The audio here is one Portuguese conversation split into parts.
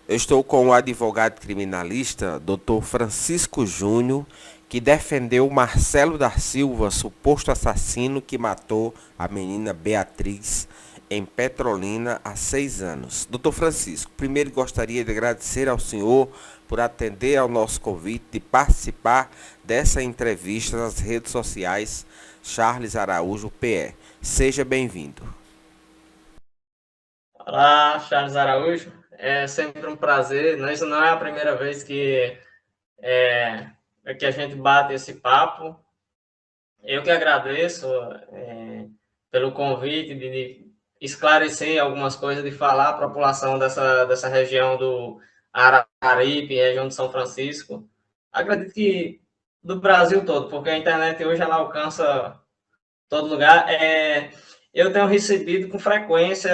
Eu estou com o advogado criminalista, Dr. Francisco Júnior, que defendeu Marcelo da Silva, suposto assassino que matou a menina Beatriz em Petrolina há 6 anos. Dr. Francisco, primeiro gostaria de agradecer ao senhor por atender ao nosso convite de participar dessa entrevista nas redes sociais Charles Araújo PE. Seja bem-vindo. Olá, Charles Araújo. É sempre um prazer. Isso não é a primeira vez é, que a gente bate esse papo. Eu que agradeço pelo convite de esclarecer algumas coisas, de falar à população dessa região do Araripe, região de São Francisco. Acredito que do Brasil todo, porque a internet hoje ela alcança todo lugar. Eu tenho recebido com frequência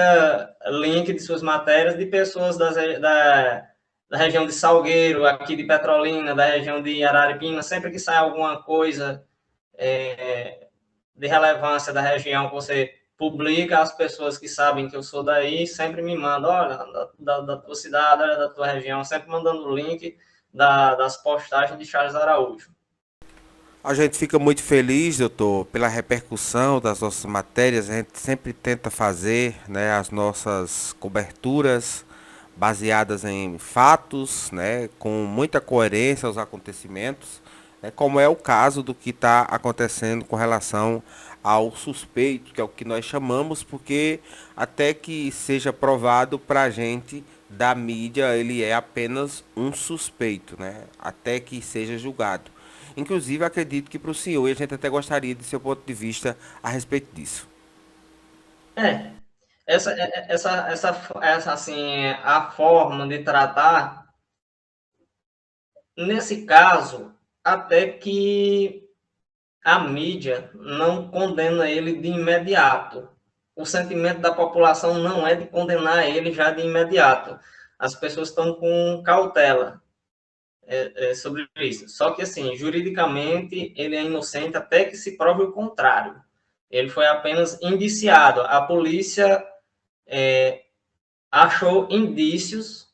link de suas matérias de pessoas da região de Salgueiro, aqui de Petrolina, da região de Araripina, sempre que sai alguma coisa de relevância da região que você publica, as pessoas que sabem que eu sou daí sempre me mandam, olha, da tua cidade, olha, da tua região, sempre mandando o link das postagens de Charles Araújo. A gente fica muito feliz, doutor, pela repercussão das nossas matérias. A gente sempre tenta fazer, né, as nossas coberturas baseadas em fatos, né, com muita coerência aos acontecimentos, né, como é o caso do que está acontecendo com relação ao suspeito, que é o que nós chamamos, porque até que seja provado para a gente da mídia, ele é apenas um suspeito, né, até que seja julgado. Inclusive, acredito que para o senhor, e a gente até gostaria de seu ponto de vista a respeito disso. É, essa assim, a forma de tratar, nesse caso, até que a mídia não condena ele de imediato. O sentimento da população não é de condenar ele já de imediato. As pessoas estão com cautela sobre isso. Só que, assim, juridicamente, ele é inocente até que se prove o contrário. Ele foi apenas indiciado. A polícia achou indícios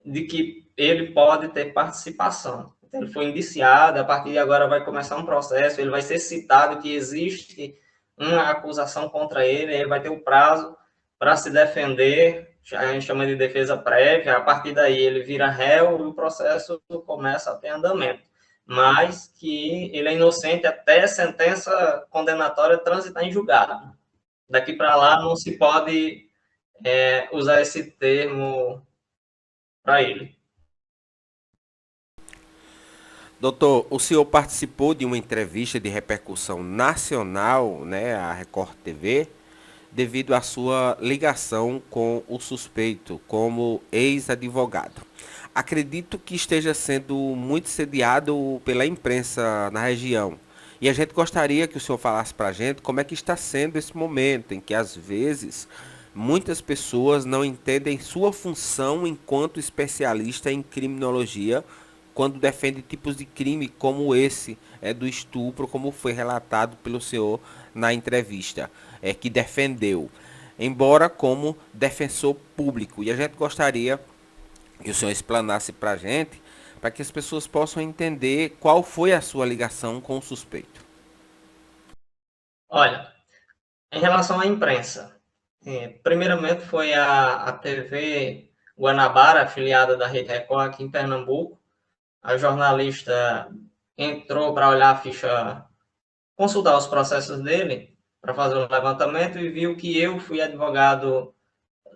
de que ele pode ter participação. Então, ele foi indiciado, a partir de agora vai começar um processo, ele vai ser citado que existe uma acusação contra ele, ele vai ter o prazo para se defender, a gente chama de defesa prévia, a partir daí ele vira réu e o processo começa a ter andamento. Mas que ele é inocente até sentença condenatória transitar em julgado. Daqui para lá não se pode usar esse termo para ele. Doutor, o senhor participou de uma entrevista de repercussão nacional, né, à Record TV, devido à sua ligação com o suspeito como ex-advogado. Acredito que esteja sendo muito sediado pela imprensa na região. E a gente gostaria que o senhor falasse para a gente como é que está sendo esse momento em que, às vezes, muitas pessoas não entendem sua função enquanto especialista em criminologia quando defende tipos de crime como esse do estupro, como foi relatado pelo senhor na entrevista, que defendeu, embora como defensor público. E a gente gostaria que o senhor explanasse para a gente, para que as pessoas possam entender qual foi a sua ligação com o suspeito. Olha, em relação à imprensa, primeiramente foi a TV Guanabara, afiliada da Rede Record aqui em Pernambuco. A jornalista entrou para olhar a ficha, consultar os processos dele, para fazer o levantamento e viu que eu fui advogado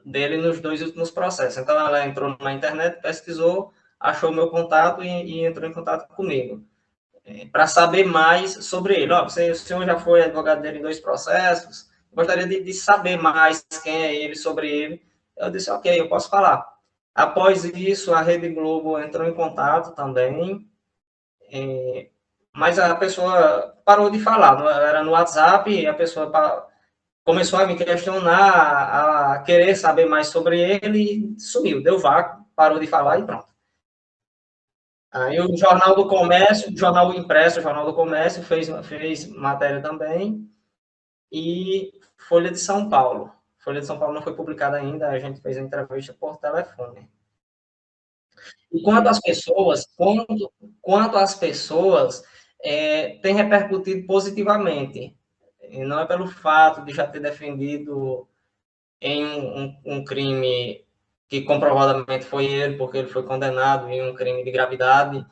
dele nos dois últimos processos. Então ela entrou na internet, pesquisou, achou meu contato e entrou em contato comigo para saber mais sobre ele. Ó, o senhor já foi advogado dele em dois processos, gostaria de saber mais quem é ele, sobre ele. Eu disse, ok, eu posso falar. Após isso, a Rede Globo entrou em contato também, mas a pessoa parou de falar, era no WhatsApp, e a pessoa começou a me questionar, a querer saber mais sobre ele, e sumiu, deu vácuo, parou de falar e pronto. Aí o Jornal do Comércio, o Jornal Impresso, o Jornal do Comércio fez matéria também, e Folha de São Paulo. Folha de São Paulo não foi publicada ainda, a gente fez a entrevista por telefone. E quanto às pessoas, tem repercutido positivamente. E não é pelo fato de já ter defendido em um crime que comprovadamente foi ele, porque ele foi condenado em um crime de gravidade,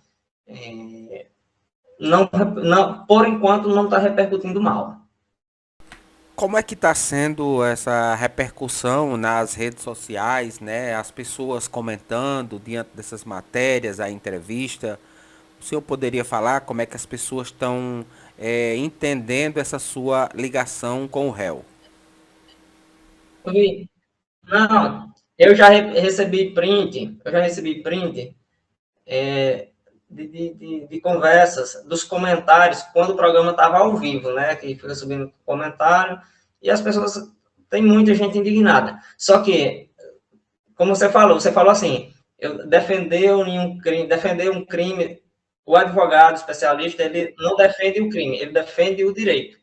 não, por enquanto não está repercutindo mal. Como é que está sendo essa repercussão nas redes sociais, né? As pessoas comentando diante dessas matérias, a entrevista. O senhor poderia falar como é que as pessoas estão entendendo essa sua ligação com o réu? Não, eu já recebi print de conversas, dos comentários, quando o programa estava ao vivo, né? Que fica subindo comentário, e as pessoas, tem muita gente indignada. Só que, como você falou assim, defender um crime, o advogado especialista, ele não defende o crime, ele defende o direito.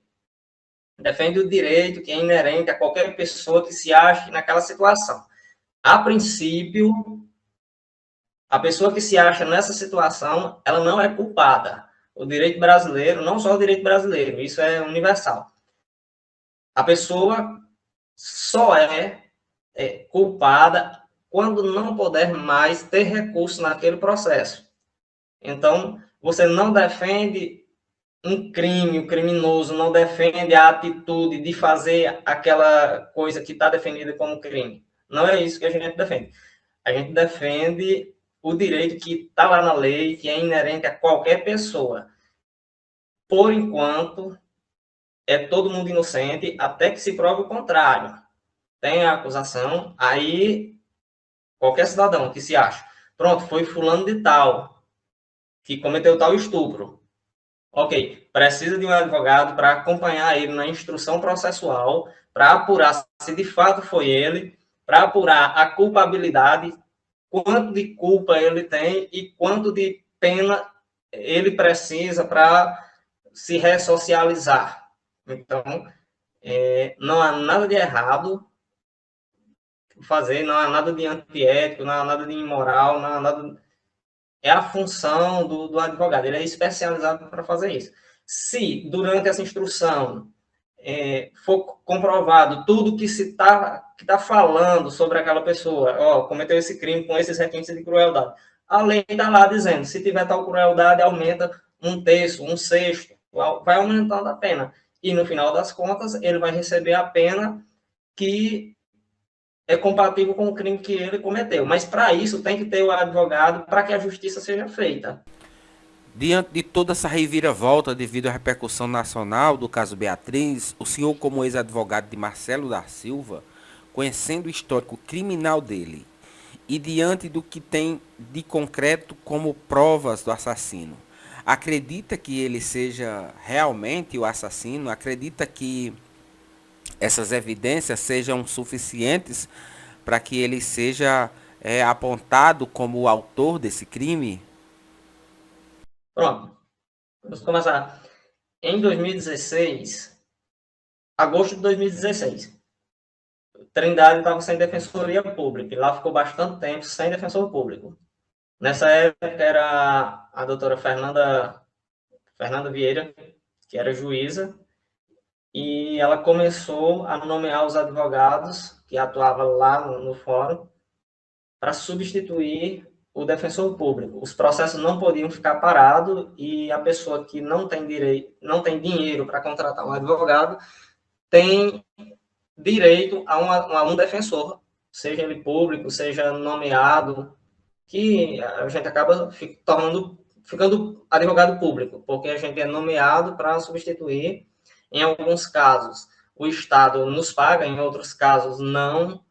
Defende o direito que é inerente a qualquer pessoa que se ache naquela situação. A princípio, a pessoa que se acha nessa situação, ela não é culpada. O direito brasileiro, não só o direito brasileiro, isso é universal. A pessoa só é culpada quando não puder mais ter recurso naquele processo. Então, você não defende um crime, o criminoso não defende a atitude de fazer aquela coisa que está definida como crime. Não é isso que a gente defende. A gente defende o direito que está lá na lei, que é inerente a qualquer pessoa. Por enquanto, é todo mundo inocente, até que se prove o contrário. Tem a acusação, aí qualquer cidadão que se acha, pronto, foi fulano de tal, que cometeu tal estupro. Ok, precisa de um advogado para acompanhar ele na instrução processual, para apurar se de fato foi ele, para apurar a culpabilidade, quanto de culpa ele tem e quanto de pena ele precisa para se ressocializar. Então, não há nada de errado fazer, não há nada de antiético, não há nada de imoral, não há nada. É a função do advogado, ele é especializado para fazer isso. Se durante essa instrução for comprovado tudo que se tá falando sobre aquela pessoa, ó, cometeu esse crime com esses requintes de crueldade. A lei está lá dizendo, se tiver tal crueldade, aumenta um terço, um sexto, vai aumentando a pena. E no final das contas, ele vai receber a pena que é compatível com o crime que ele cometeu. Mas para isso tem que ter o advogado para que a justiça seja feita. Diante de toda essa reviravolta devido à repercussão nacional do caso Beatriz, o senhor, como ex-advogado de Marcelo da Silva, conhecendo o histórico criminal dele e diante do que tem de concreto como provas do assassino, acredita que ele seja realmente o assassino? Acredita que essas evidências sejam suficientes para que ele seja apontado como o autor desse crime? Pronto, vamos começar. Em 2016, agosto de 2016, Trindade estava sem defensoria pública, e lá ficou bastante tempo sem defensor público. Nessa época era a doutora Fernanda Vieira, que era juíza, e ela começou a nomear os advogados que atuavam lá no fórum para substituir o defensor público. Os processos não podiam ficar parados e a pessoa que não tem direito, não tem dinheiro para contratar um advogado, tem direito a um defensor, seja ele público, seja nomeado, que a gente acaba ficando advogado público, porque a gente é nomeado para substituir. Em alguns casos, o Estado nos paga, em outros casos, não.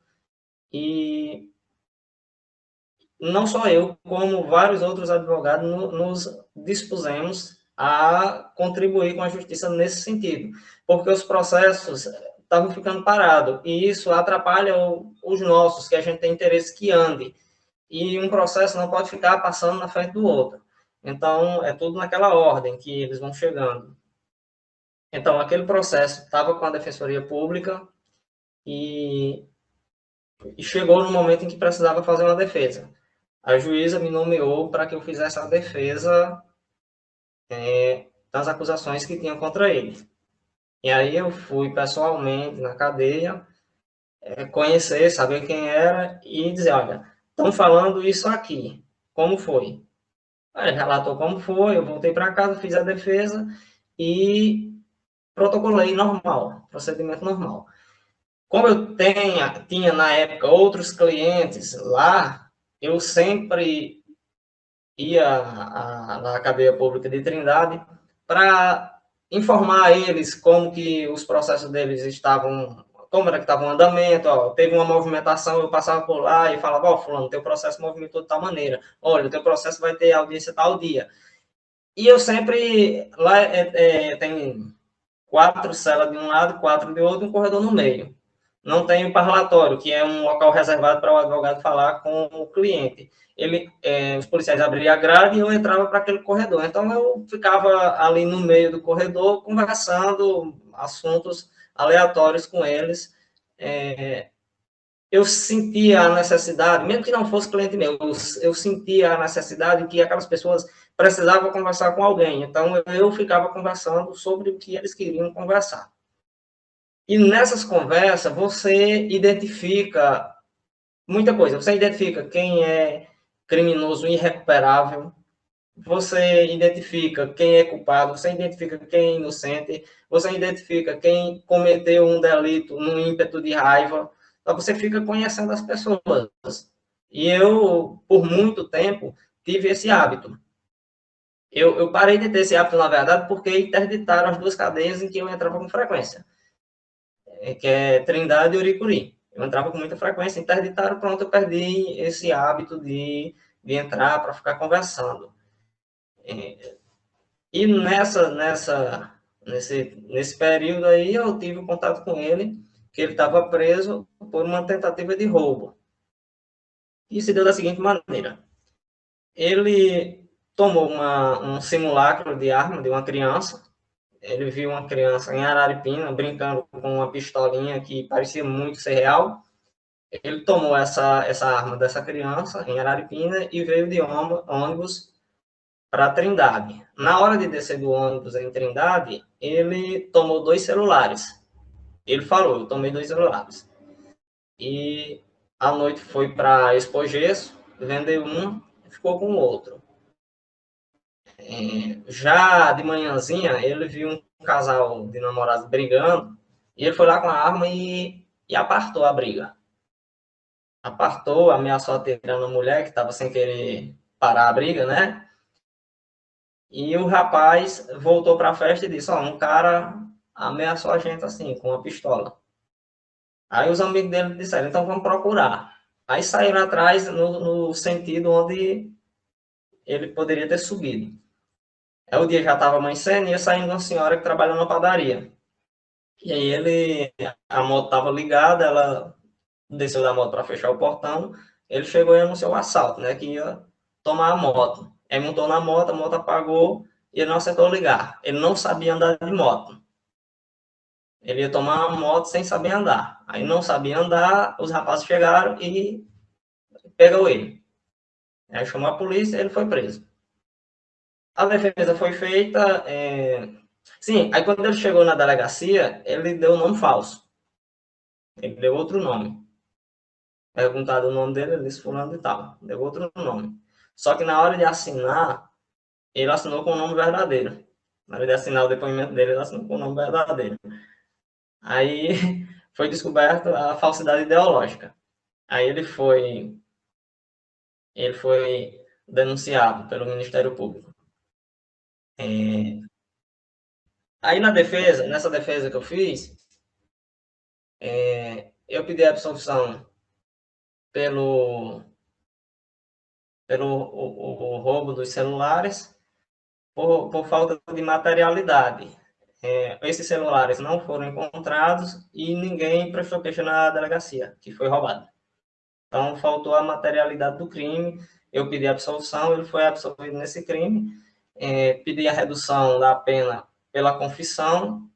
E não só eu, como vários outros advogados, nos dispusemos a contribuir com a justiça nesse sentido, porque os processos estavam ficando parados, e isso atrapalha os nossos, que a gente tem interesse que ande, e um processo não pode ficar passando na frente do outro. Então, é tudo naquela ordem que eles vão chegando. Então, aquele processo estava com a Defensoria Pública e chegou no momento em que precisava fazer uma defesa. a juíza me nomeou para que eu fizesse a defesa das acusações que tinham contra ele. E aí eu fui pessoalmente na cadeia, conhecer, saber quem era e dizer, olha, estão falando isso aqui, como foi? Aí ele relatou como foi, eu voltei para casa, fiz a defesa e protocolei normal, procedimento normal. Como eu tinha na época outros clientes lá, eu sempre ia na cadeia pública de Trindade para informar eles como que os processos deles estavam, como era que estava o andamento, ó, teve uma movimentação, eu passava por lá e falava, ó, fulano, teu processo movimentou de tal maneira, olha, o teu processo vai ter audiência tal dia. E eu sempre, lá tem 4 celas de um lado, 4 de outro, um corredor no meio. Não tem o parlatório, que é um local reservado para o advogado falar com o cliente. Os policiais abriam a grade e eu entrava para aquele corredor. Então, eu ficava ali no meio do corredor, conversando assuntos aleatórios com eles. Eu sentia a necessidade, mesmo que não fosse cliente meu, eu sentia a necessidade que aquelas pessoas precisavam conversar com alguém. Então, eu ficava conversando sobre o que eles queriam conversar. E nessas conversas, você identifica muita coisa. Você identifica quem é criminoso irrecuperável, você identifica quem é culpado, você identifica quem é inocente, você identifica quem cometeu um delito num ímpeto de raiva. Então, você fica conhecendo as pessoas. E eu, por muito tempo, tive esse hábito. Eu parei de ter esse hábito, na verdade, porque interditaram as 2 cadeias em que eu entrava com frequência, que é Trindade e Uricuri. Eu entrava com muita frequência, interditaram, pronto, eu perdi esse hábito de entrar para ficar conversando. E nesse período aí, eu tive um contato com ele, que ele estava preso por uma tentativa de roubo. E se deu da seguinte maneira: ele tomou um simulacro de arma de uma criança. Ele viu uma criança em Araripina brincando com uma pistolinha que parecia muito ser real. Ele tomou essa arma dessa criança em Araripina e veio de ônibus para Trindade. Na hora de descer do ônibus em Trindade, ele tomou 2 celulares. Ele falou, eu tomei 2 celulares. E à noite foi para Expo Gesso, vendeu um e ficou com o outro. Já de manhãzinha, ele viu um casal de namorados brigando, e ele foi lá com a arma e apartou a briga. Apartou, ameaçou atirando a mulher que estava sem querer parar a briga, né? E o rapaz voltou para a festa e disse: Ó, um cara ameaçou a gente assim, com uma pistola. Aí os amigos dele disseram: então vamos procurar. Aí saíram atrás no sentido onde ele poderia ter subido. Aí o dia já estava amanhecendo e ia saindo uma senhora que trabalha na padaria. E aí a moto estava ligada, ela desceu da moto para fechar o portão. Ele chegou e anunciou o assalto, né? Que ia tomar a moto. Aí montou na moto, a moto apagou e ele não acertou ligar. Ele não sabia andar de moto. Ele ia tomar uma moto sem saber andar. Aí não sabia andar, os rapazes chegaram e pegou ele. Aí chamou a polícia e ele foi preso. A defesa foi feita. Sim, aí quando ele chegou na delegacia, ele deu um nome falso. Ele deu outro nome. Perguntado o nome dele, ele disse fulano e tal. Deu outro nome. Só que na hora de assinar, ele assinou com o nome verdadeiro. Na hora de assinar o depoimento dele, ele assinou com o nome verdadeiro. Aí foi descoberta a falsidade ideológica. Aí ele foi denunciado pelo Ministério Público. Aí nessa defesa que eu fiz, eu pedi a absolvição pelo, pelo o roubo dos celulares por falta de materialidade. Esses celulares não foram encontrados e ninguém prestou queixa na delegacia, que foi roubado. Então, faltou a materialidade do crime. Eu pedi a absolvição, ele foi absolvido nesse crime. Pedi a redução da pena pela confissão.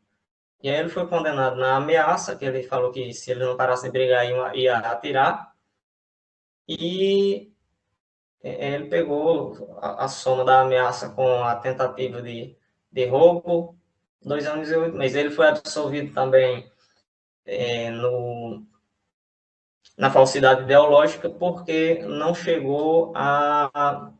E aí ele foi condenado na ameaça, que ele falou que se ele não parasse de brigar, ia atirar. E ele pegou a soma da ameaça com a tentativa de roubo, 2 anos e 8 meses. Ele foi absolvido também na falsidade ideológica, porque não chegou a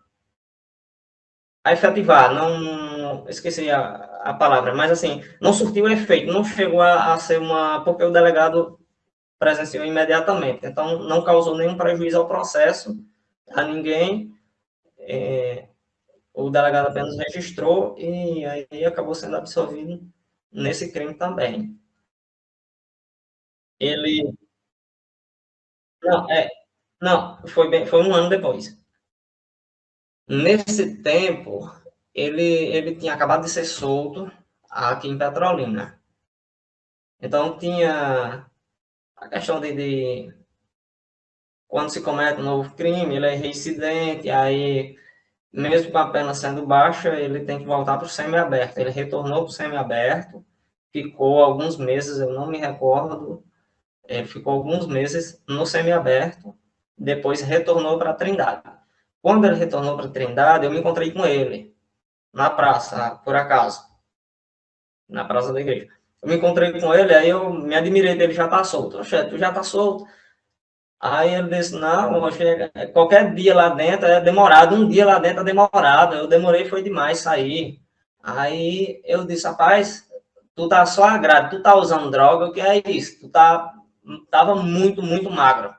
efetivar, não esqueci a palavra, mas assim, não surtiu efeito, não chegou a ser porque o delegado presenciou imediatamente, então não causou nenhum prejuízo ao processo, a ninguém, o delegado apenas registrou e aí acabou sendo absolvido nesse crime também. Ele, não, não, foi um ano depois. Nesse tempo, ele tinha acabado de ser solto aqui em Petrolina. Então tinha a questão de quando se comete um novo crime, ele é reincidente, aí mesmo com a pena sendo baixa, ele tem que voltar para o semiaberto. Ele retornou para o semiaberto, ficou alguns meses, eu não me recordo, ele ficou alguns meses no semiaberto, depois retornou para a Trindade. Quando ele retornou para a Trindade, eu me encontrei com ele na praça, por acaso, na praça da igreja. Eu me encontrei com ele, aí eu me admirei dele já estar solto. Oxe, tu já está solto? Aí ele disse, não, qualquer dia lá dentro é demorado, um dia lá dentro é demorado, eu demorei foi demais sair. Aí eu disse, rapaz, tu tá só agrado, tu tá usando droga, o que é isso? Tava muito, muito magro.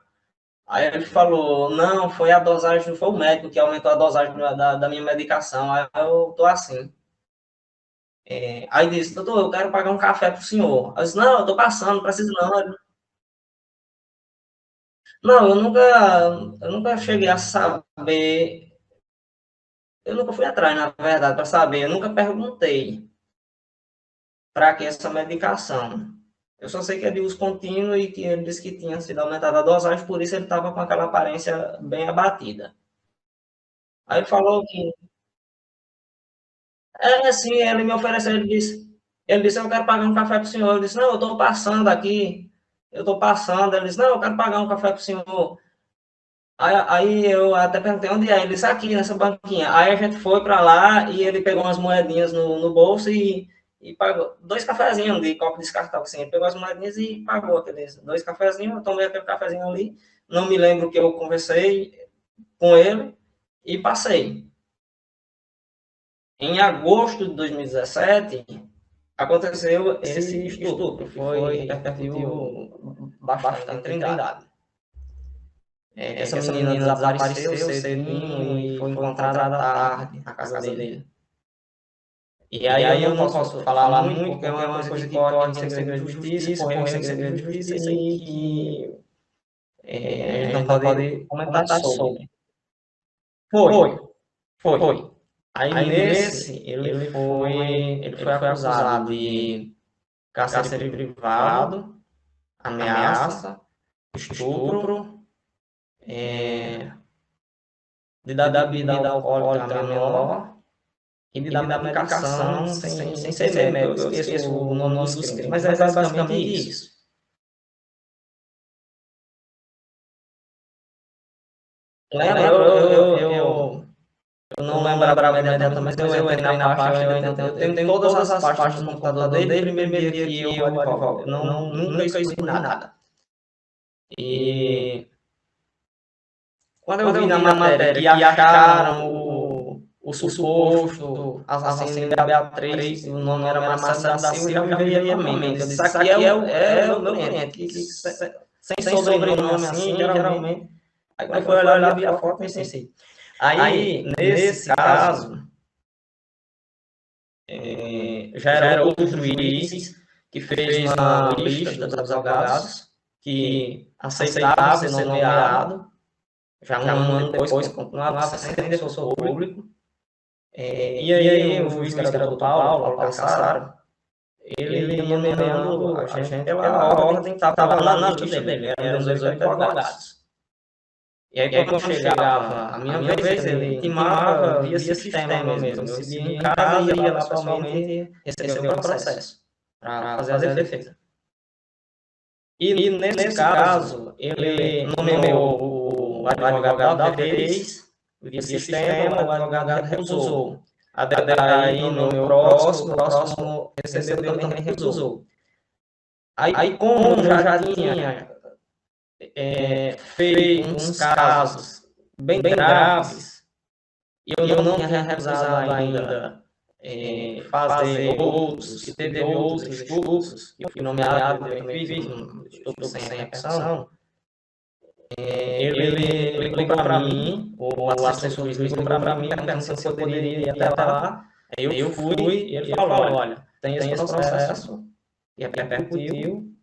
Aí ele falou, não, foi a dosagem, foi o médico que aumentou a dosagem da minha medicação, aí eu tô assim. Aí disse, doutor, eu quero pagar um café pro senhor. Eu disse, não, eu tô passando, não preciso não. Não, eu nunca cheguei a saber. Eu nunca fui atrás, na verdade, para saber. Eu nunca perguntei para que essa medicação. Eu só sei que é de uso contínuo e que ele disse que tinha sido aumentada a dosagem, por isso ele estava com aquela aparência bem abatida. Aí ele falou que. Sim, ele me ofereceu, ele disse, eu quero pagar um café para o senhor. Eu disse, não, eu estou passando aqui. Eu estou passando. Ele disse, não, eu quero pagar um café para o senhor. Aí eu até perguntei onde é. Ele disse aqui nessa banquinha. Aí a gente foi para lá e ele pegou umas moedinhas no bolso e pagou 2 cafezinhos de copo descartável. Assim. Ele pegou as moedinhas e pagou aqueles 2 cafezinhos. Eu tomei aquele cafezinho ali. Não me lembro que eu conversei com ele e passei. Em agosto de 2017, aconteceu esse estupro, que repercutiu bastante em Trindade. Essa menina desapareceu cedinho e foi encontrada à tarde na casa dele. E aí eu não posso falar muito, porque é uma coisa que corre em segredo de justiça, correu em segredo de justiça e que a gente não pode comentar sobre. Foi. Aí nesse, ele foi acusado de cárcere privado, ameaça, estupro, de dar bebida alcoólica menor e de dar medicação sem ser médico. Eu esqueço o nome dos crimes, mas é basicamente isso. Lembra? Eu não lembrava imediatamente, mas eu entrei na pasta, eu tenho todas as pastas no computador desde o primeiro dia que eu advogo. Eu nunca escondi nada. E quando eu vi na matéria que acharam o suposto assassino da Beatriz, o nome era Marcelo da Silva, já veio à minha mente. Eu disse, isso aqui é o meu cliente, sem sobrenome assim, geralmente. Aí quando foi olhar, vi a foto e pensei. Aí, nesse caso, já era outro juiz que fez uma lista dos advogados que aceitavam ser nomeado, já um ano depois continuava sem defensor público. E aí o juiz que era o Paulo Cassaro, ele ia nomeando a gente pela ordem que estava lá na lista dele, eram 18 advogados. E aí quando chegava a minha vez, ele intimava via sistema mesmo, eu recebia em casa e ia lá pessoalmente receber o processo para fazer a defesa. E nesse caso, ele nomeou o advogado da vez via sistema, o advogado recusou. Aí, no meu próximo recebeu também recusou. Aí como eu já tinha feito uns casos bem graves, e eu não tinha recusado ainda fazer outros, que teve outros estupros, que eu fui nomeado, eu também fiz um estupro sem repercussão, ele ligou para mim, o assessor juiz ligou para mim, perguntando se eu poderia ir até lá. Eu fui e ele falou, olha, tem esse processo, e repercutiu,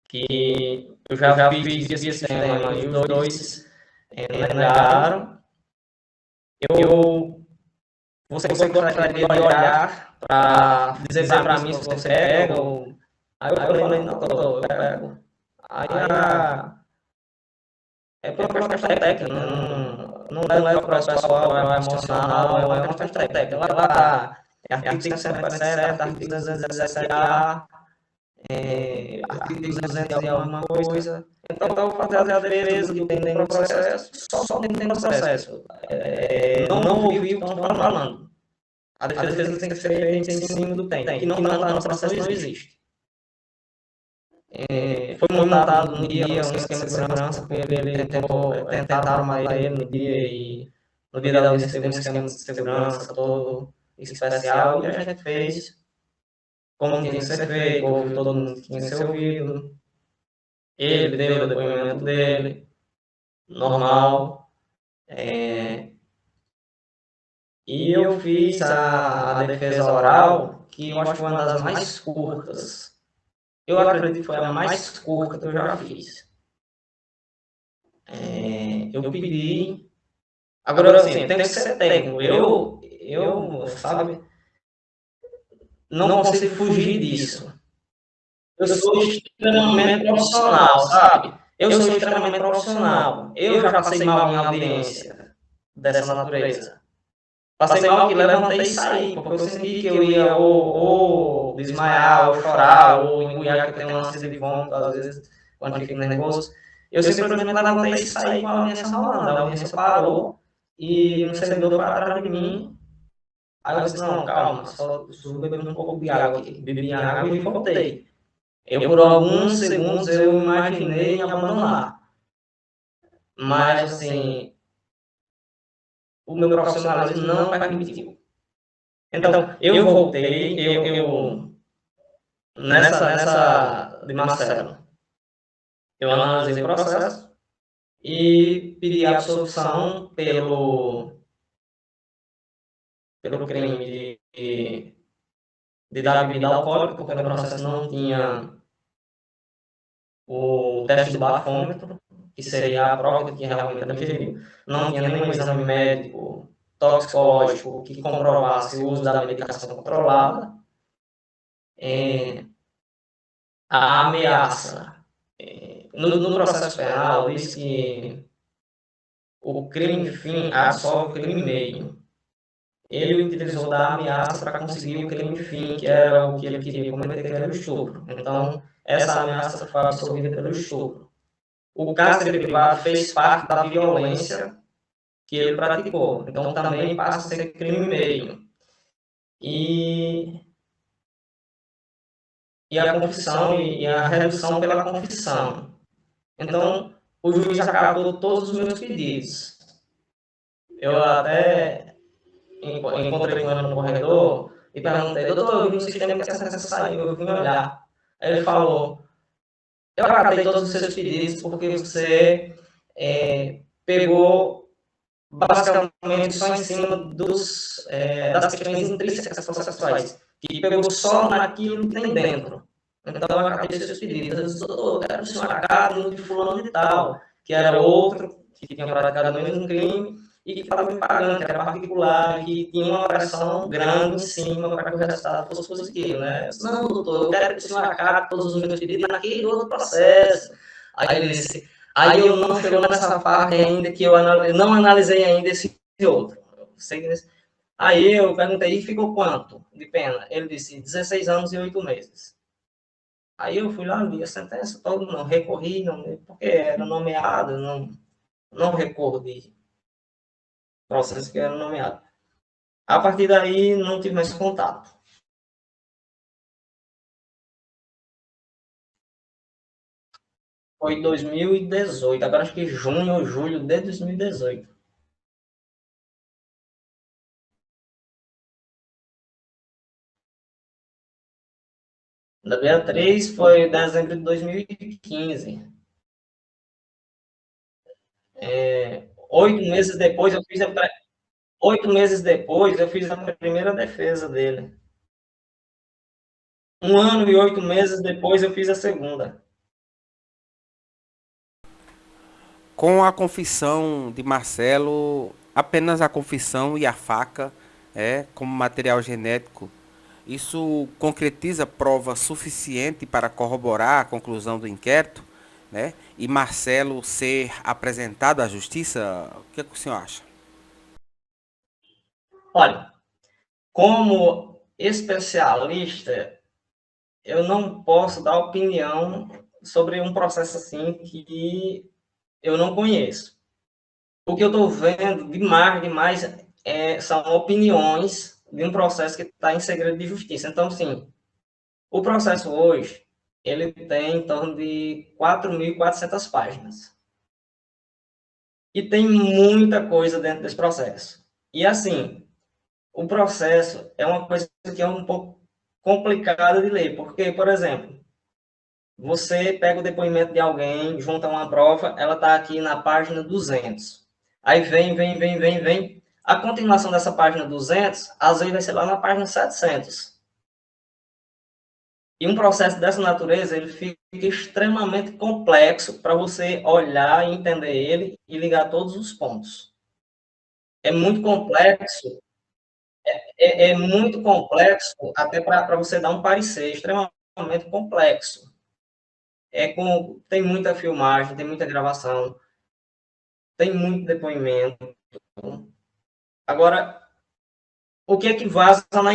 que eu já fiz via sistema e os dois negaram. Você gostaria de olhar para dizer para mim se você pega? Aí eu falei, não, doutor, eu pego. Aí é por uma questão técnica, não leva para o pessoal, é emocional, é uma questão técnica. Lá é artigo 147, artigo 217A, artigo 200 e alguma coisa. Então, eu vou fazer a defesa do tem no processo, só dentro do processo. Não ouvi o que estão falando. A defesa tem que ser feita em cima do tem, que não está no processo, não existe. Foi montado no dia um esquema de segurança, porque ele tentaram matar ele no dia, e no dia da audiência teve um esquema de segurança todo especial, e a gente fez como tinha que ser feito, houve todo mundo que tinha que ser ouvido. Ele deu o depoimento dele, normal. E eu fiz a defesa oral, que eu acho que foi uma das mais curtas. Eu acredito que foi a mais curta que eu já fiz. Eu pedi. Agora, assim, tem que ser técnico. Sabe, não consigo fugir disso. Eu sou extremamente profissional, sabe? Eu sou extremamente profissional. Eu já passei mal em audiência dessa natureza. Passei mal que levantei e saí, porque eu senti que eu ia ou desmaiar, ou chorar, ou engolir, que eu tenho um lance de vômito, às vezes, quando eu fico nervoso. Eu simplesmente levantei e saí com a audiência rolando. A audiência parou e um servidor foi atrás de mim. Aí eu disse, não, calma, só bebi um pouco de água aqui. Bebi água e voltei. Por alguns segundos, eu imaginei em abandonar. Mas, assim, o meu profissionalismo não permitiu. Então, eu voltei, nessa de Marcelo, eu analisei o processo e pedi a absolvição pelo crime de dar bebida alcoólica, porque no processo não tinha o teste do bafômetro, que seria a prova de que realmente ela ingeriu, não tinha nenhum exame médico toxicológico que comprovasse o uso da medicação controlada. A ameaça. No processo penal, diz que o crime fim absolve o crime meio. Ele utilizou da ameaça para conseguir o crime fim, que era o que ele queria cometer, que era o estupro. Então, essa ameaça foi absolvida pelo estupro. O cárcere privado fez parte da violência que ele praticou. Então, também passa a ser crime meio. E a confissão e a redução pela confissão. Então, o juiz acatou todos os meus pedidos. Eu até encontrei com ele no corredor e perguntei, doutor, eu vi no sistema que essa sentença saiu, eu vim olhar. Aí ele falou, eu acatei todos os seus pedidos porque você pegou basicamente só em cima das questões intrínsecas processuais, que pegou só naquilo que tem dentro. Então eu acatei seus pedidos. Eu disse, doutor, eu quero que o senhor acate no de fulano de tal, que era outro que tinha praticado o mesmo crime e que estava me pagando, que era particular, que tinha uma pressão grande em cima para que o resultado fosse positivo, né? Eu disse, não, doutor, eu quero que o senhor acate todos os meus pedidos naquele outro processo. Aí ele disse, aí eu não chegou nessa parte ainda que eu não analisei ainda esse outro. Aí eu perguntei, e ficou quanto de pena? Ele disse, 16 anos e 8 meses. Aí eu fui lá, li a sentença toda, não recorri, não, porque era nomeado, não recorri. processo que era nomeado. A partir daí, não tive mais contato. Foi 2018, agora acho que junho ou julho de 2018. Da Beatriz foi dezembro de 2015. 8 meses depois eu fiz a 8 meses depois eu fiz a primeira defesa dele. 1 ano e 8 meses depois eu fiz a segunda. Com a confissão de Marcelo, apenas a confissão e a faca como material genético, isso concretiza prova suficiente para corroborar a conclusão do inquérito, né? E Marcelo ser apresentado à justiça? O que é que o senhor acha? Olha, como especialista, eu não posso dar opinião sobre um processo assim que eu não conheço. O que eu estou vendo demais são opiniões de um processo que está em segredo de justiça. Então, sim, o processo hoje, ele tem em torno de 4.400 páginas. E tem muita coisa dentro desse processo. E, assim, o processo é uma coisa que é um pouco complicada de ler, porque, por exemplo, você pega o depoimento de alguém, junta uma prova, ela está aqui na página 200. Aí vem. A continuação dessa página 200, às vezes vai ser lá na página 700. E um processo dessa natureza, ele fica extremamente complexo para você olhar e entender ele e ligar todos os pontos. É muito complexo, é muito complexo até para você dar um parecer, extremamente complexo. Tem muita filmagem, tem muita gravação, tem muito depoimento. Agora, o que é que vaza na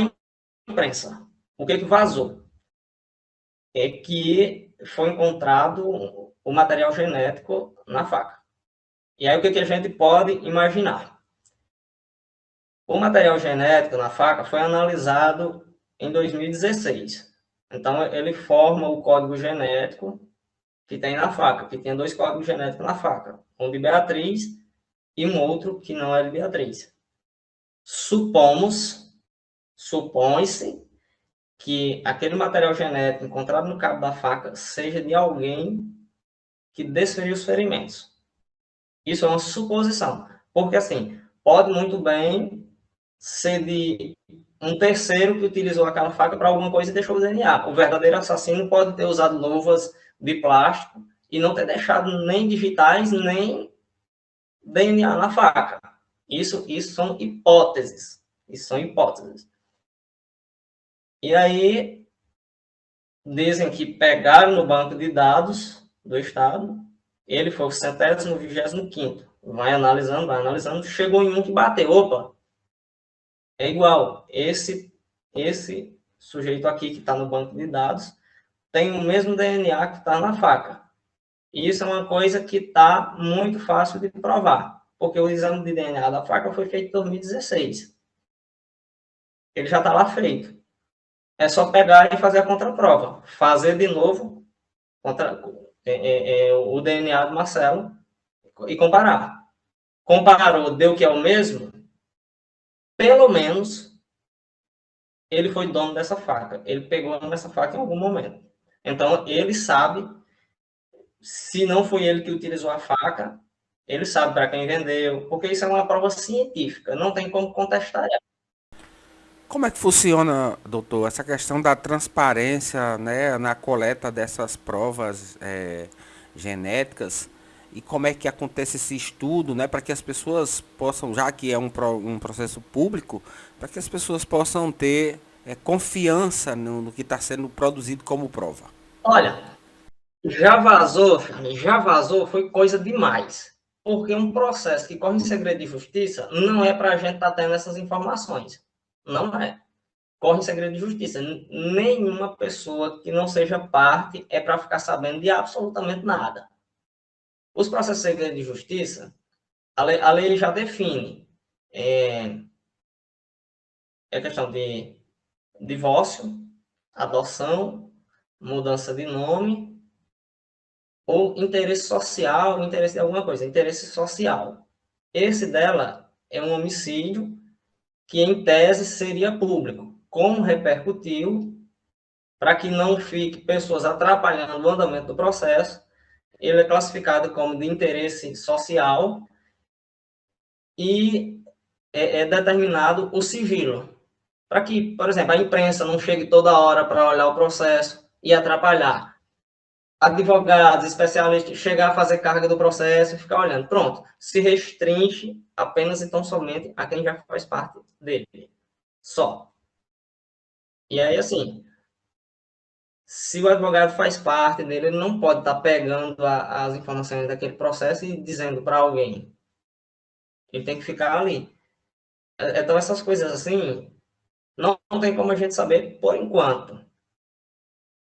imprensa? O que é que vazou? É que foi encontrado o material genético na faca. E aí, o que, é que a gente pode imaginar? O material genético na faca foi analisado em 2016. Então, ele forma o código genético que tem na faca, que tem 2 códigos genéticos na faca. Um de Beatriz e um outro que não é de Beatriz. Supõe-se que aquele material genético encontrado no cabo da faca seja de alguém que desferiu os ferimentos. Isso é uma suposição, porque assim, pode muito bem ser de um terceiro que utilizou aquela faca para alguma coisa e deixou o DNA. O verdadeiro assassino pode ter usado luvas de plástico e não ter deixado nem digitais, nem DNA na faca. Isso são hipóteses. Isso são hipóteses. E aí, dizem que pegaram no banco de dados do Estado, ele foi o 125º. Vai analisando, chegou em um que bateu. Opa, é igual. Esse sujeito aqui que está no banco de dados tem o mesmo DNA que está na faca. E isso é uma coisa que está muito fácil de provar, porque o exame de DNA da faca foi feito em 2016. Ele já está lá feito. É só pegar e fazer a contraprova. Fazer de novo o DNA do Marcelo e comparar. Comparou, deu que é o mesmo, pelo menos ele foi dono dessa faca. Ele pegou nessa faca em algum momento. Então, ele sabe, se não foi ele que utilizou a faca, ele sabe para quem vendeu, porque isso é uma prova científica, não tem como contestar ela. Como é que funciona, doutor, essa questão da transparência, né, na coleta dessas provas genéticas e como é que acontece esse estudo, né, para que as pessoas possam, já que é um processo público, para que as pessoas possam ter confiança no que está sendo produzido como prova? Olha, já vazou, foi coisa demais. Porque um processo que corre em segredo de justiça não é para a gente estar tendo essas informações. Não é. Corre em segredo de justiça. Nenhuma pessoa que não seja parte é para ficar sabendo de absolutamente nada. Os processos de segredo de justiça, a lei já define. É questão de divórcio, adoção, mudança de nome ou interesse social, interesse de alguma coisa, interesse social. Esse dela é um homicídio que, em tese, seria público. Como repercutiu, para que não fique pessoas atrapalhando o andamento do processo, ele é classificado como de interesse social e é determinado o sigilo. Para que, por exemplo, a imprensa não chegue toda hora para olhar o processo e atrapalhar. Advogados, especialistas, chegar a fazer carga do processo e ficar olhando. Pronto, se restringe apenas e tão somente a quem já faz parte dele. Só. E aí, assim, se o advogado faz parte dele, ele não pode estar pegando as informações daquele processo e dizendo para alguém. Ele tem que ficar ali. Então, essas coisas assim, não tem como a gente saber por enquanto.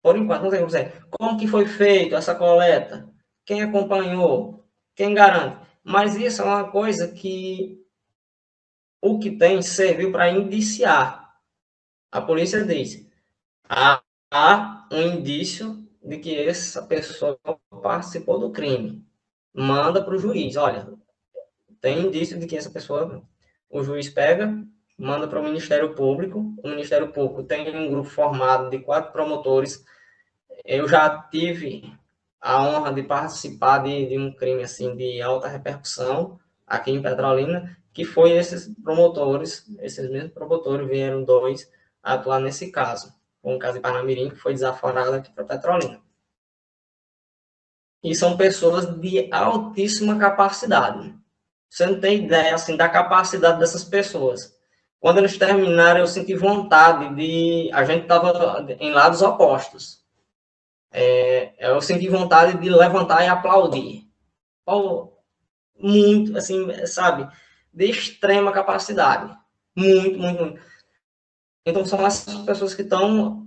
Por enquanto, não tem como dizer como que foi feito essa coleta, quem acompanhou, quem garante. Mas isso é uma coisa que o que tem serviu para indiciar. A polícia diz, há um indício de que essa pessoa participou do crime. Manda para o juiz, olha, tem indício de que essa pessoa, o juiz pega, manda para o Ministério Público. O Ministério Público tem um grupo formado de 4 promotores. Eu já tive a honra de participar de um crime assim de alta repercussão aqui em Petrolina, que foi esses mesmos promotores, vieram 2 atuar nesse caso. Um caso em Parnamirim que foi desaforado aqui para Petrolina. E são pessoas de altíssima capacidade. Você não tem ideia assim, da capacidade dessas pessoas. Quando eles terminaram, eu senti vontade de. A gente estava em lados opostos. Eu senti vontade de levantar e aplaudir. Muito, assim, sabe? De extrema capacidade. Muito, muito, muito. Então, são essas pessoas que estão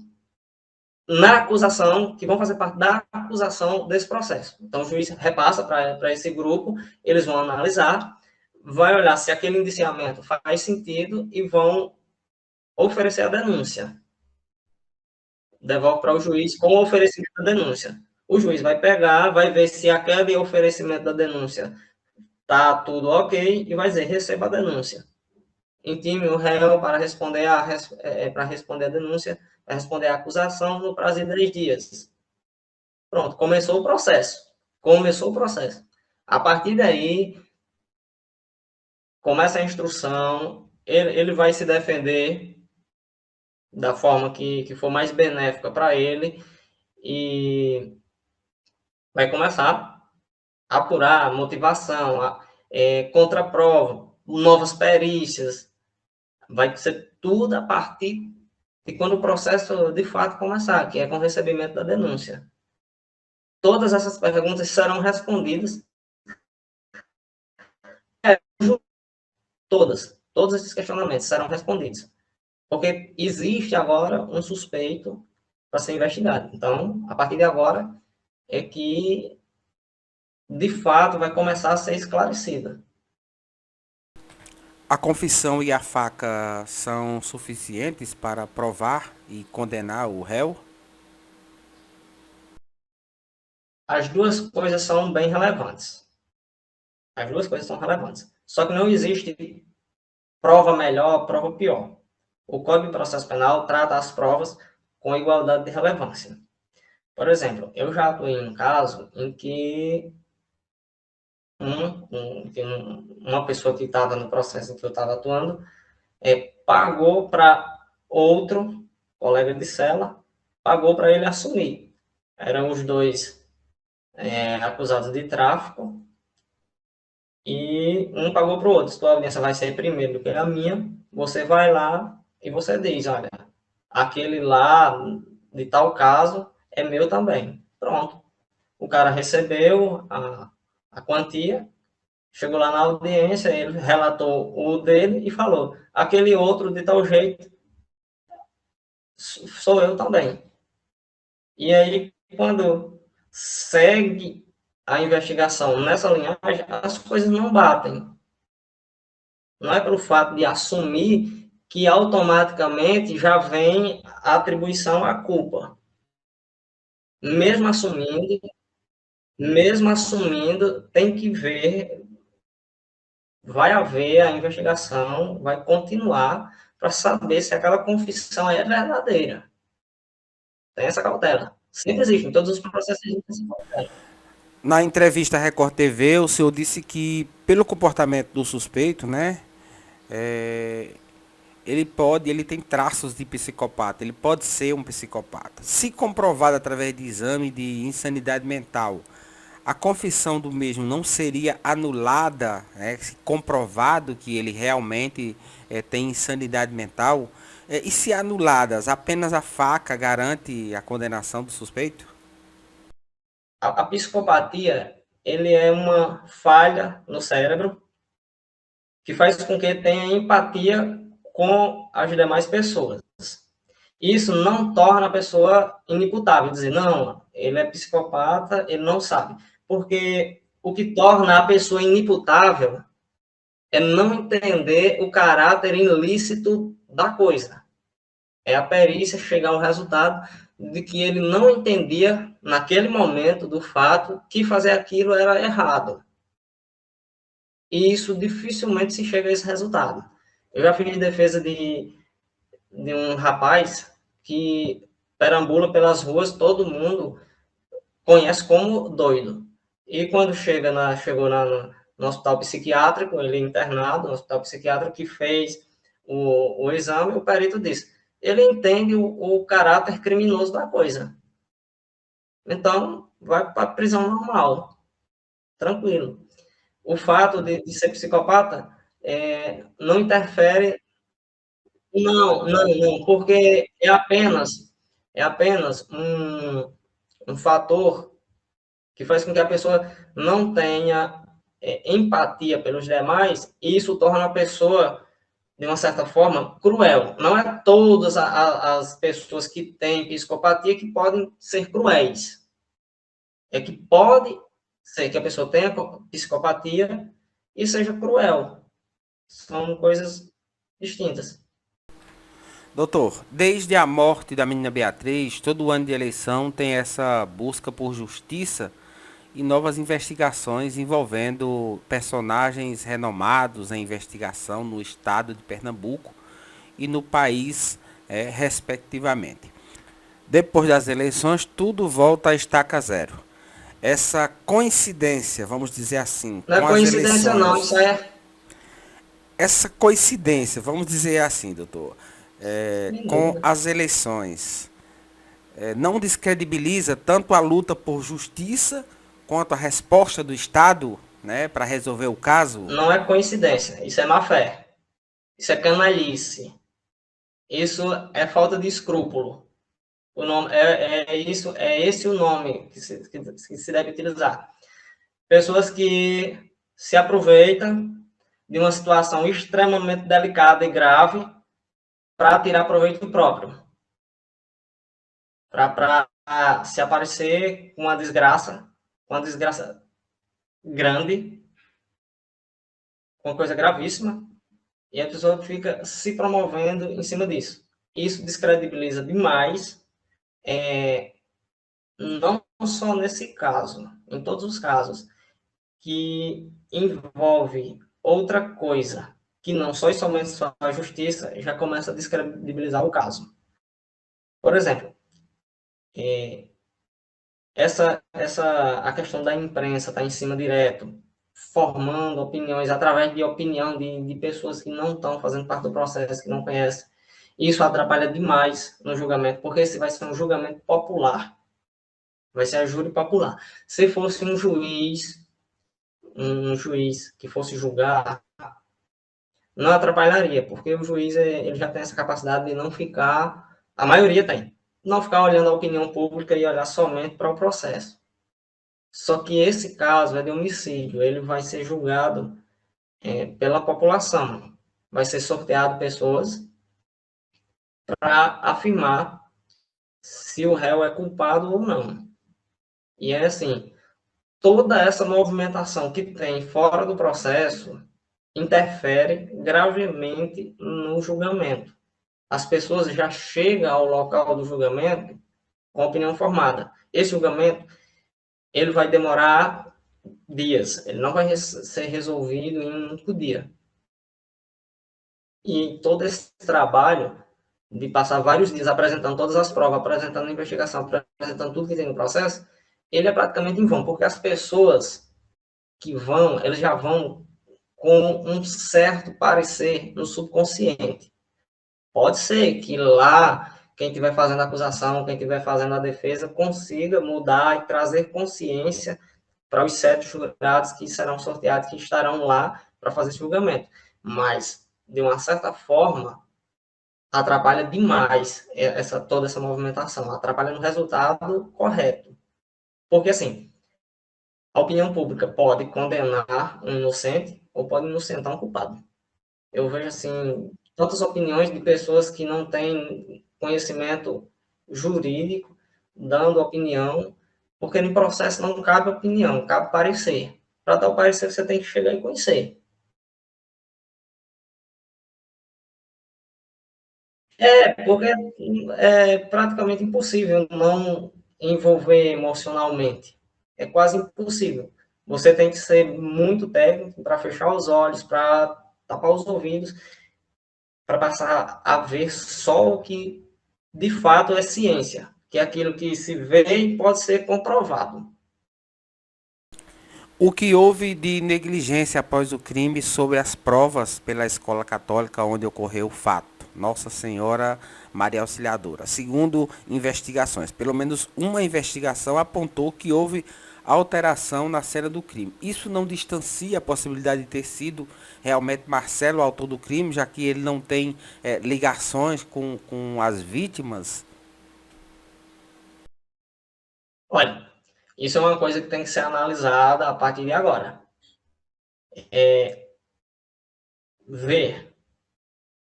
na acusação, que vão fazer parte da acusação desse processo. Então, o juiz repassa para esse grupo, eles vão analisar, vai olhar se aquele indiciamento faz sentido e vão oferecer a denúncia. Devolve para o juiz com o oferecimento da denúncia. O juiz vai pegar, vai ver se aquele oferecimento da denúncia está tudo ok e vai dizer, receba a denúncia. Intime o réu para responder a denúncia, para responder a acusação no prazo de 10 dias. Pronto, começou o processo. Começou o processo. A partir daí, começa a instrução, ele vai se defender da forma que for mais benéfica para ele e vai começar a apurar a motivação, contraprova, novas perícias. Vai ser tudo a partir de quando o processo de fato começar, que é com o recebimento da denúncia. Todas essas perguntas serão respondidas. Todos esses questionamentos serão respondidos. Porque existe agora um suspeito para ser investigado. Então, a partir de agora, é que, de fato, vai começar a ser esclarecida. A confissão e a faca são suficientes para provar e condenar o réu? As duas coisas são bem relevantes. As duas coisas são relevantes. Só que não existe prova melhor, prova pior. O Código de Processo Penal trata as provas com igualdade de relevância. Por exemplo, eu já atuei em um caso em que uma pessoa que estava no processo em que eu estava atuando pagou para outro colega de cela, pagou para ele assumir. Eram os dois acusados de tráfico e um pagou para o outro. Se tua audiência vai ser primeiro do que a minha, você vai lá e você diz, olha, aquele lá de tal caso é meu também. Pronto. O cara recebeu a quantia, chegou lá na audiência, ele relatou o dele e falou, aquele outro de tal jeito sou eu também. E aí, quando segue a investigação nessa linhagem, as coisas não batem. Não é pelo fato de assumir que automaticamente já vem a atribuição à culpa. Mesmo assumindo, mesmo assumindo, tem que ver, vai haver a investigação, vai continuar para saber se aquela confissão é verdadeira. Tem essa cautela. Sempre existe, em todos os processos existe essa cautela. Na entrevista à Record TV, o senhor disse que, pelo comportamento do suspeito, né, é, ele tem traços de psicopata, ele pode ser um psicopata. Se comprovado através de exame de insanidade mental, a confissão do mesmo não seria anulada, né, se comprovado que ele realmente tem insanidade mental? E se anuladas, apenas a faca garante a condenação do suspeito? A psicopatia, ele é uma falha no cérebro que faz com que tenha empatia com as demais pessoas. Isso não torna a pessoa inimputável, dizer, não, ele é psicopata, ele não sabe. Porque o que torna a pessoa inimputável é não entender o caráter ilícito da coisa. É a perícia chegar ao resultado de que ele não entendia, naquele momento do fato, que fazer aquilo era errado. E isso dificilmente se chega a esse resultado. Eu já fiz defesa de um rapaz que perambula pelas ruas, todo mundo conhece como doido. E quando chegou no hospital psiquiátrico, ele é internado no hospital psiquiátrico, que fez o exame, o perito disse, ele entende o caráter criminoso da coisa. Então, vai para a prisão normal, tranquilo. O fato de ser psicopata não interfere. Não, não, não, porque é apenas um fator que faz com que a pessoa não tenha empatia pelos demais, e isso torna a pessoa, de uma certa forma, cruel. Não é todas as pessoas que têm psicopatia que podem ser cruéis. É que pode ser que a pessoa tenha psicopatia e seja cruel. São coisas distintas. Doutor, desde a morte da menina Beatriz, todo ano de eleição tem essa busca por justiça e novas investigações envolvendo personagens renomados em investigação no estado de Pernambuco e no país, respectivamente. Depois das eleições, tudo volta a estaca zero. Essa coincidência, vamos dizer assim, Não com é as coincidência, não. eleições, Isso é. essa coincidência, vamos dizer assim, doutor, Sem com dúvida. as eleições, não descredibiliza tanto a luta por justiça quanto a resposta do Estado, né, para resolver o caso? Não é coincidência. Isso é má fé. Isso é canalice. Isso é falta de escrúpulo. O nome é esse o nome que se deve utilizar. Pessoas que se aproveitam de uma situação extremamente delicada e grave para tirar proveito próprio, para se aparecer com uma desgraça grande, com uma coisa gravíssima, e a pessoa fica se promovendo em cima disso. Isso descredibiliza demais, não só nesse caso, em todos os casos, que envolve outra coisa, que não só e somente só a justiça, já começa a descredibilizar o caso. Por exemplo, a questão da imprensa está em cima direto, formando opiniões através de opinião de pessoas que não estão fazendo parte do processo, que não conhecem. Isso atrapalha demais no julgamento, porque esse vai ser um julgamento popular, vai ser a júri popular. Se fosse um juiz que fosse julgar, não atrapalharia, porque o juiz ele já tem essa capacidade de não ficar, a maioria tem, não ficar olhando a opinião pública e olhar somente para o processo. Só que esse caso é de homicídio, ele vai ser julgado pela população. Vai ser sorteado pessoas para afirmar se o réu é culpado ou não. E é assim, toda essa movimentação que tem fora do processo interfere gravemente no julgamento. As pessoas já chegam ao local do julgamento com a opinião formada. Esse julgamento ele vai demorar dias, ele não vai ser resolvido em um único dia. E todo esse trabalho de passar vários dias apresentando todas as provas, apresentando a investigação, apresentando tudo que tem no processo, ele é praticamente em vão, porque as pessoas que vão, eles já vão com um certo parecer no subconsciente. Pode ser que lá, quem estiver fazendo a acusação, quem estiver fazendo a defesa, consiga mudar e trazer consciência para os 7 jurados que serão sorteados, que estarão lá para fazer esse julgamento. Mas, de uma certa forma, atrapalha demais toda essa movimentação, atrapalha no resultado correto. Porque, assim, a opinião pública pode condenar um inocente ou pode inocentar um culpado. Eu vejo, assim, tantas opiniões de pessoas que não têm conhecimento jurídico, dando opinião, porque no processo não cabe opinião, cabe parecer. Para dar o parecer, você tem que chegar e conhecer. Porque é praticamente impossível não envolver emocionalmente. É quase impossível. Você tem que ser muito técnico para fechar os olhos, para tapar os ouvidos, para passar a ver só o que de fato é ciência, que é aquilo que se vê e pode ser comprovado. O que houve de negligência após o crime sobre as provas pela escola católica onde ocorreu o fato? Nossa Senhora Maria Auxiliadora. Segundo investigações, pelo menos uma investigação apontou que houve alteração na cena do crime. Isso não distancia a possibilidade de ter sido realmente Marcelo o autor do crime, já que ele não tem ligações com as vítimas. Olha, isso é uma coisa que tem que ser analisada a partir de agora. Ver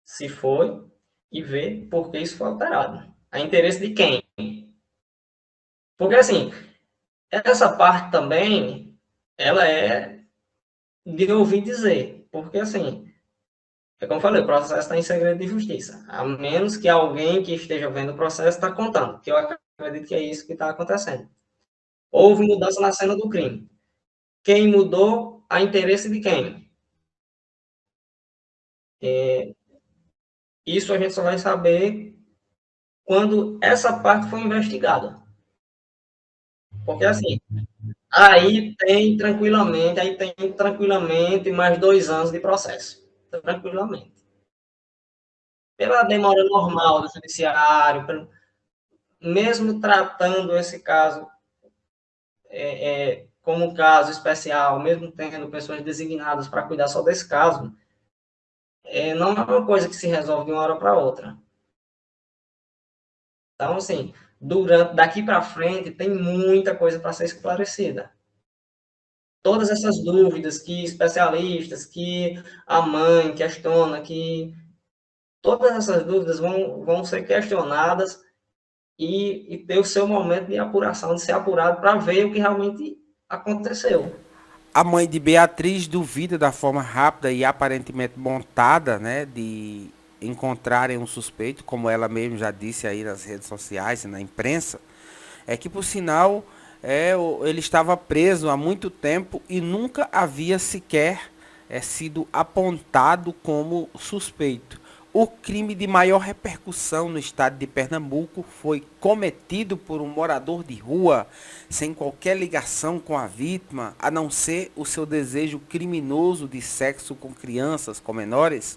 se foi e ver por que isso foi alterado. A interesse de quem? Porque, assim, essa parte também, ela é de ouvir dizer. Porque, assim, é como eu falei, o processo está em segredo de justiça. A menos que alguém que esteja vendo o processo está contando. Que eu acredito que é isso que está acontecendo. Houve mudança na cena do crime. Quem mudou, a interesse de quem? Isso a gente só vai saber quando essa parte for investigada. Porque, assim, aí tem tranquilamente mais 2 anos de processo. Tranquilamente. Pela demora normal do judiciário, mesmo tratando esse caso como um caso especial, mesmo tendo pessoas designadas para cuidar só desse caso, não é uma coisa que se resolve de uma hora para outra. Então, assim, daqui para frente tem muita coisa para ser esclarecida. Todas essas dúvidas que especialistas, que a mãe questiona, que todas essas dúvidas vão ser questionadas e ter o seu momento de apuração, de ser apurado para ver o que realmente aconteceu. A mãe de Beatriz duvida da forma rápida e aparentemente montada, né, de encontrarem um suspeito, como ela mesma já disse aí nas redes sociais e na imprensa, é que por sinal ele estava preso há muito tempo e nunca havia sequer sido apontado como suspeito. O crime de maior repercussão no estado de Pernambuco foi cometido por um morador de rua, sem qualquer ligação com a vítima, a não ser o seu desejo criminoso de sexo com crianças, com menores.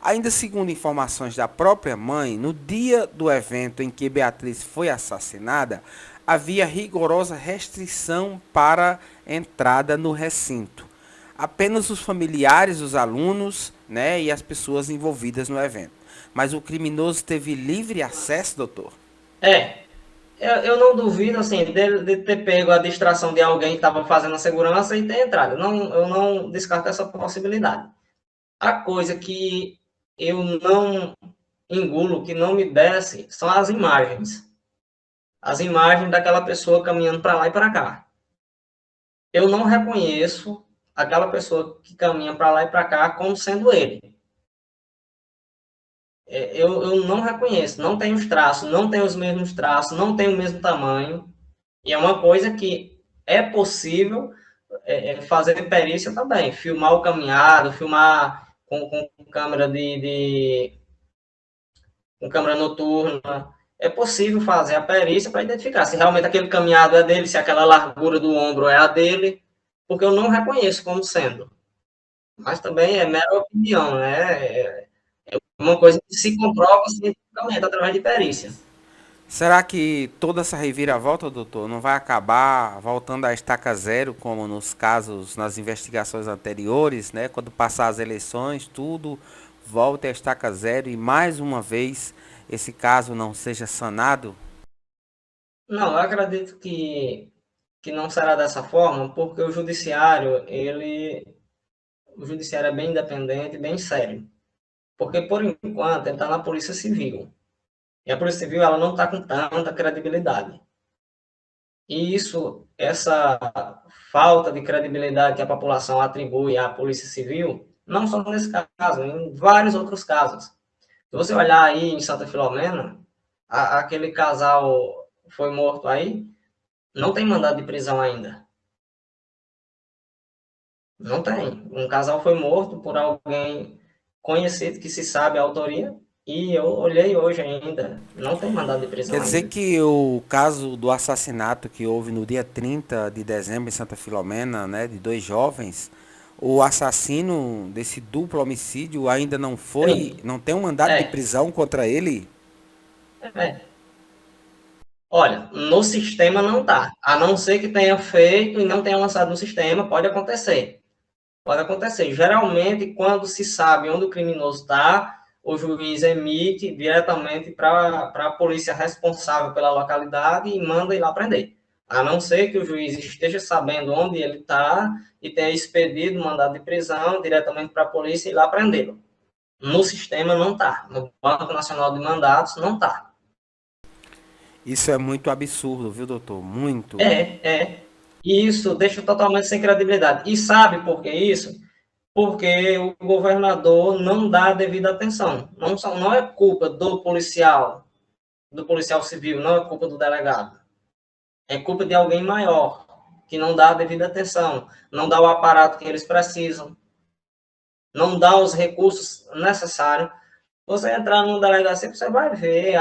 Ainda segundo informações da própria mãe, no dia do evento em que Beatriz foi assassinada, havia rigorosa restrição para entrada no recinto. Apenas os familiares, os alunos, né, e as pessoas envolvidas no evento. Mas o criminoso teve livre acesso, doutor? É, eu não duvido, assim, de ter pego a distração de alguém que estava fazendo a segurança e ter entrado. Eu não descarto essa possibilidade. A coisa que eu não engulo, que não me desce, são as imagens. As imagens daquela pessoa caminhando para lá e para cá. Eu não reconheço aquela pessoa que caminha para lá e para cá como sendo ele. Eu não reconheço, não tem os traços, não tem os mesmos traços, não tem o mesmo tamanho, e é uma coisa que é possível fazer perícia também, filmar o caminhado, filmar com câmera com câmera noturna, é possível fazer a perícia para identificar se realmente aquele caminhado é dele, se aquela largura do ombro é a dele, porque eu não reconheço como sendo. Mas também é mera opinião, né? É uma coisa que se comprova cientificamente através de perícia. Será que toda essa reviravolta, doutor, não vai acabar voltando à estaca zero, como nos casos, nas investigações anteriores, né? Quando passar as eleições, tudo volta à estaca zero e mais uma vez esse caso não seja sanado? Não, eu acredito que não será dessa forma, porque o judiciário é bem independente, bem sério. Porque, por enquanto, ele está na Polícia Civil. E a Polícia Civil ela não está com tanta credibilidade. E essa falta de credibilidade que a população atribui à Polícia Civil, não só nesse caso, em vários outros casos. Se você olhar aí em Santa Filomena, aquele casal foi morto aí, não tem mandado de prisão ainda. Não tem. Um casal foi morto por alguém conhecido que se sabe a autoria, e eu olhei hoje ainda, não tem mandado de prisão Quer dizer ainda. que o caso do assassinato que houve no dia 30 de dezembro em Santa Filomena, né, de dois jovens, o assassino desse duplo homicídio ainda não foi, Sim, não tem um mandado de é, prisão contra ele? é. Olha, no sistema não tá. A não ser que tenha feito e não tenha lançado no sistema, pode acontecer. Pode acontecer. Geralmente, quando se sabe onde o criminoso está, o juiz emite diretamente para a polícia responsável pela localidade e manda ir lá prender. A não ser que o juiz esteja sabendo onde ele está e tenha expedido mandado de prisão diretamente para a polícia e ir lá prendê-lo. No sistema não está. No Banco Nacional de Mandados não está. Isso é muito absurdo, viu, doutor? Muito. É. E isso deixa totalmente sem credibilidade. E sabe por que isso? Porque o governador não dá a devida atenção. Não é culpa do policial civil, não é culpa do delegado. É culpa de alguém maior, que não dá a devida atenção, não dá o aparato que eles precisam, não dá os recursos necessários. Você entrar numa delegacia, você vai ver,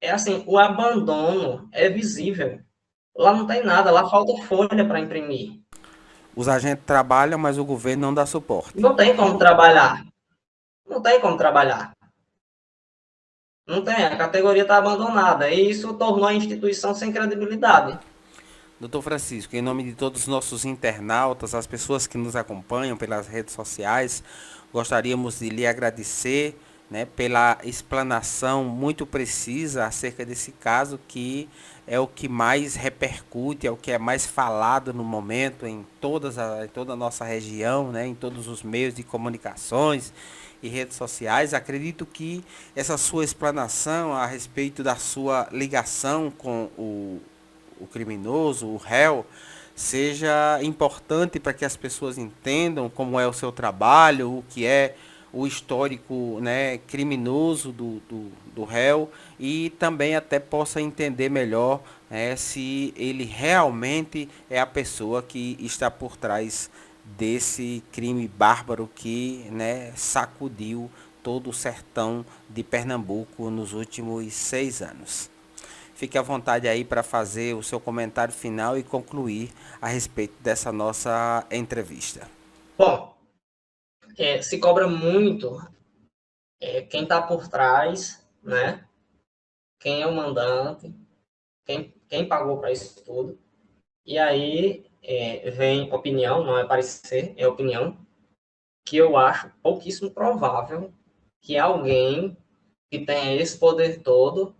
é assim, o abandono é visível. Lá não tem nada, lá falta folha para imprimir. Os agentes trabalham, mas o governo não dá suporte. Não tem como trabalhar. Não tem como trabalhar. Não tem, a categoria está abandonada. E isso tornou a instituição sem credibilidade. Doutor Francisco, em nome de todos os nossos internautas, as pessoas que nos acompanham pelas redes sociais, gostaríamos de lhe agradecer, né, pela explanação muito precisa acerca desse caso que é o que mais repercute, é o que é mais falado no momento em toda a nossa região, né, em todos os meios de comunicações e redes sociais. Acredito que essa sua explanação a respeito da sua ligação com o criminoso, o réu, seja importante para que as pessoas entendam como é o seu trabalho, o que é o histórico, né, criminoso do réu e também até possa entender melhor, se ele realmente é a pessoa que está por trás desse crime bárbaro que, né, sacudiu todo o sertão de Pernambuco nos últimos 6 anos. Fique à vontade aí para fazer o seu comentário final e concluir a respeito dessa nossa entrevista. Bom, se cobra muito quem está por trás, né? Quem é o mandante, quem pagou para isso tudo. E aí vem opinião, não é parecer, é opinião, que eu acho pouquíssimo provável que alguém que tenha esse poder todo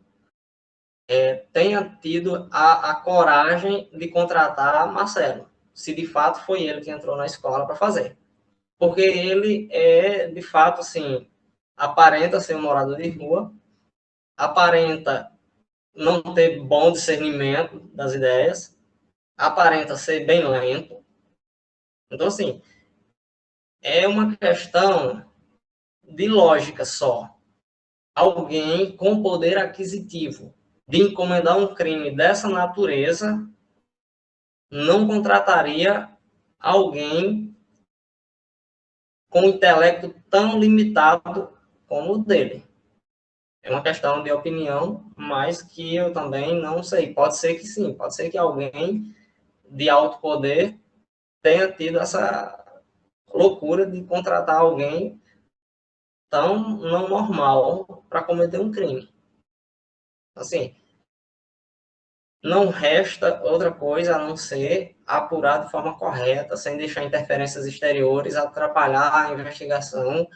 tenha tido a coragem de contratar Marcelo, se de fato foi ele que entrou na escola para fazer. Porque ele de fato, assim, aparenta ser um morador de rua, aparenta não ter bom discernimento das ideias, aparenta ser bem lento, Então, assim, é uma questão de lógica só. Alguém com poder aquisitivo de encomendar um crime dessa natureza não contrataria alguém com intelecto tão limitado como o dele. É uma questão de opinião, mas que eu também não sei. Pode ser que sim, pode ser que alguém de alto poder tenha tido essa loucura de contratar alguém tão não normal para cometer um crime. Assim, não resta outra coisa a não ser apurar de forma correta, sem deixar interferências exteriores atrapalhar a investigação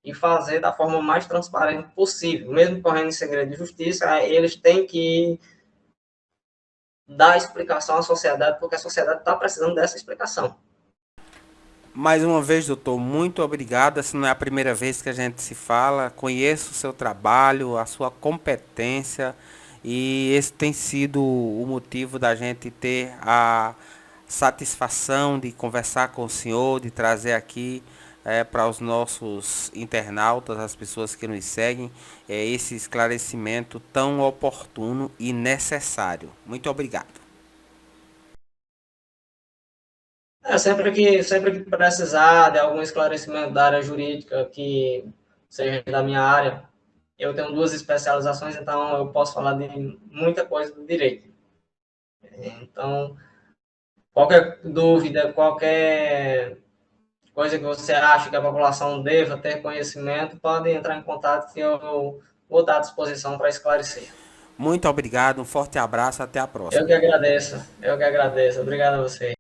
e fazer da forma mais transparente possível. Mesmo correndo em segredo de justiça, eles têm que dar explicação à sociedade, porque a sociedade está precisando dessa explicação. Mais uma vez, doutor, muito obrigado. Essa não é a primeira vez que a gente se fala. Conheço o seu trabalho, a sua competência e esse tem sido o motivo da gente ter a satisfação de conversar com o senhor, de trazer aqui para os nossos internautas, as pessoas que nos seguem, esse esclarecimento tão oportuno e necessário. Muito obrigado. Sempre que precisar de algum esclarecimento da área jurídica que seja da minha área, eu tenho 2 especializações, então eu posso falar de muita coisa do direito. Então, qualquer dúvida, qualquer coisa que você acha que a população deva ter conhecimento, pode entrar em contato que eu vou estar à disposição para esclarecer. Muito obrigado, um forte abraço, até a Eu próxima. que agradeço, eu que agradeço. Obrigado a você.